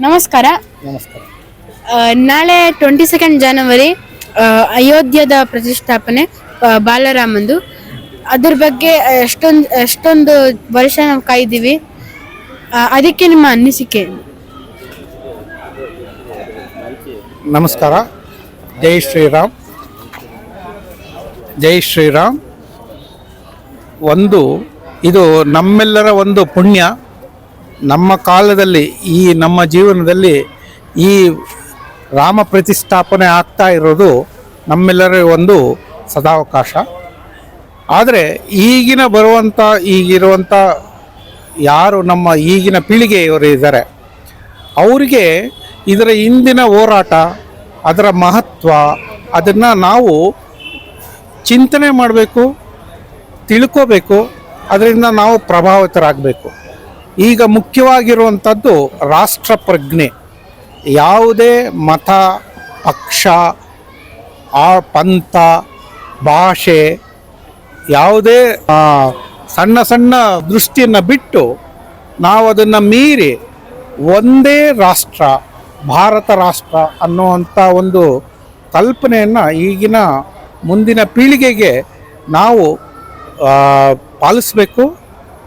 ನಮಸ್ಕಾರ. ನಮಸ್ಕಾರ. ನಾಳೆ 22 ಜನವರಿ ಅಯೋಧ್ಯದ ಪ್ರತಿಷ್ಠಾಪನೆ ಬಾಲರಾಮಂದು. ಅದ್ರ ಬಗ್ಗೆ ಎಷ್ಟೊಂದು ವರ್ಷ ನಾವು ಕಾಯ್ದೀವಿ. ಅದಕ್ಕೆ ನಿಮ್ಮ ಅನಿಸಿಕೆ? ನಮಸ್ಕಾರ. ಜೈ ಶ್ರೀರಾಮ್. ಜೈ ಶ್ರೀರಾಮ್. ಇದು ನಮ್ಮೆಲ್ಲರ ಒಂದು ಪುಣ್ಯ. ನಮ್ಮ ಕಾಲದಲ್ಲಿ ನಮ್ಮ ಜೀವನದಲ್ಲಿ ಈ ರಾಮ ಪ್ರತಿಷ್ಠಾಪನೆ ಆಗ್ತಾ ಇರೋದು ನಮ್ಮೆಲ್ಲರ ಒಂದು ಸದಾವಕಾಶ. ಆದರೆ ಈಗಿರುವಂಥ ಯಾರು ನಮ್ಮ ಈಗಿನ ಪೀಳಿಗೆಯವರು ಇದ್ದಾರೆ ಅವರಿಗೆ ಇದರ ಹಿಂದಿನ ಹೋರಾಟ, ಅದರ ಮಹತ್ವ, ಅದನ್ನು ನಾವು ಚಿಂತನೆ ಮಾಡಬೇಕು, ತಿಳ್ಕೋಬೇಕು. ಅದರಿಂದ ನಾವು ಪ್ರಭಾವಿತರಾಗಬೇಕು. ಈಗ ಮುಖ್ಯವಾಗಿರುವಂಥದ್ದು ರಾಷ್ಟ್ರ ಪ್ರಜ್ಞೆ. ಯಾವುದೇ ಮತ, ಪಕ್ಷ, ಪಂಥ, ಭಾಷೆ, ಯಾವುದೇ ಸಣ್ಣ ಸಣ್ಣ ದೃಷ್ಟಿಯನ್ನು ಬಿಟ್ಟು ನಾವು ಅದನ್ನು ಮೀರಿ ಒಂದೇ ರಾಷ್ಟ್ರ, ಭಾರತ ರಾಷ್ಟ್ರ ಅನ್ನುವಂಥ ಒಂದು ಕಲ್ಪನೆಯನ್ನು ಈಗಿನ ಮುಂದಿನ ಪೀಳಿಗೆಗೆ ನಾವು ಪಾಲಿಸಬೇಕು,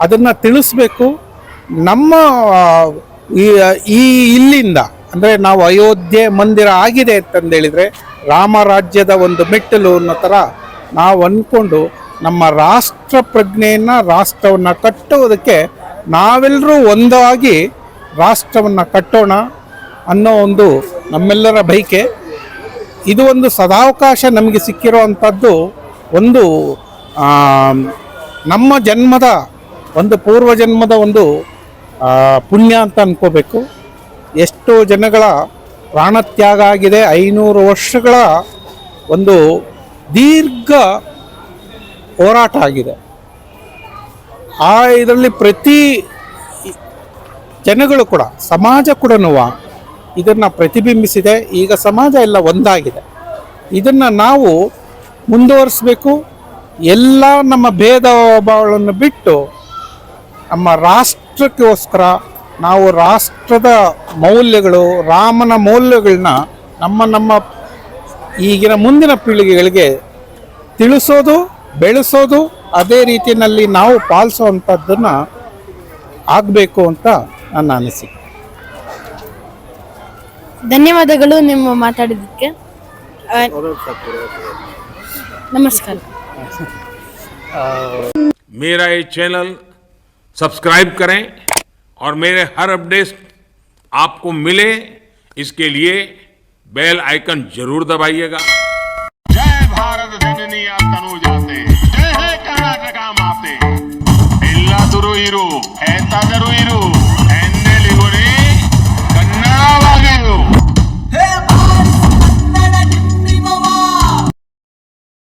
ಅದನ್ನು ತಿಳಿಸ್ಬೇಕು. ನಮ್ಮ ಇಲ್ಲಿಂದ ಅಂದರೆ ನಾವು ಅಯೋಧ್ಯೆ ಮಂದಿರ ಆಗಿದೆ ಅಂತಂದೇಳಿದರೆ ರಾಮರಾಜ್ಯದ ಒಂದು ಮೆಟ್ಟಲು ಅನ್ನೋ ಥರ ನಾವು ಅಂದ್ಕೊಂಡು ನಮ್ಮ ರಾಷ್ಟ್ರ ಪ್ರಜ್ಞೆಯನ್ನು, ರಾಷ್ಟ್ರವನ್ನು ಕಟ್ಟುವುದಕ್ಕೆ ನಾವೆಲ್ಲರೂ ಒಂದಾಗಿ ರಾಷ್ಟ್ರವನ್ನು ಕಟ್ಟೋಣ ಅನ್ನೋ ಒಂದು ನಮ್ಮೆಲ್ಲರ ಬಯಕೆ. ಇದು ಒಂದು ಸದಾವಕಾಶ ನಮಗೆ ಸಿಕ್ಕಿರುವಂಥದ್ದು. ಒಂದು ನಮ್ಮ ಜನ್ಮದ ಒಂದು ಪೂರ್ವಜನ್ಮದ ಒಂದು ಪುಣ್ಯ ಅಂತ ಅನ್ಕೋಬೇಕು. ಎಷ್ಟೋ ಜನಗಳ ಪ್ರಾಣತ್ಯಾಗ ಆಗಿದೆ. 500 ವರ್ಷಗಳ ಒಂದು ದೀರ್ಘ ಹೋರಾಟ ಆಗಿದೆ. ಇದರಲ್ಲಿ ಪ್ರತಿ ಜನಗಳು ಕೂಡ, ಸಮಾಜ ಕೂಡ ಇದನ್ನು ಪ್ರತಿಬಿಂಬಿಸಿದೆ. ಈಗ ಸಮಾಜ ಎಲ್ಲ ಒಂದಾಗಿದೆ. ಇದನ್ನು ನಾವು ಮುಂದುವರಿಸಬೇಕು. ಎಲ್ಲ ನಮ್ಮ ಭೇದ ಭಾವಗಳನ್ನು ಬಿಟ್ಟು ನಮ್ಮ ರಾಷ್ಟ್ರಕ್ಕೋಸ್ಕರ ನಾವು ರಾಷ್ಟ್ರದ ಮೌಲ್ಯಗಳು, ರಾಮನ ಮೌಲ್ಯಗಳನ್ನ ನಮ್ಮ ಈಗಿನ ಮುಂದಿನ ಪೀಳಿಗೆಗಳಿಗೆ ತಿಳಿಸೋದು, ಬೆಳೆಸೋದು, ಅದೇ ರೀತಿಯಲ್ಲಿ ನಾವು ಪಾಲಿಸುವಂಥದ್ದನ್ನು ಆಗಬೇಕು ಅಂತ ನನ್ನ ಅನಿಸಿಕೆ. ಧನ್ಯವಾದಗಳು ನಿಮ್ಮ ಮಾತಾಡಿದ್ದಕ್ಕೆ. ನಮಸ್ಕಾರ. मेरा ये चैनल सब्सक्राइब करें और मेरे हर अपडेट आपको मिले, इसके लिए बेल आइकन जरूर दबाइएगा. जय भारत जननी तनुजाते, जय है कर्नाटक माते. ಎಲ್ಲ ದುರು ಇರು, ಏತಾದರು ಇರು.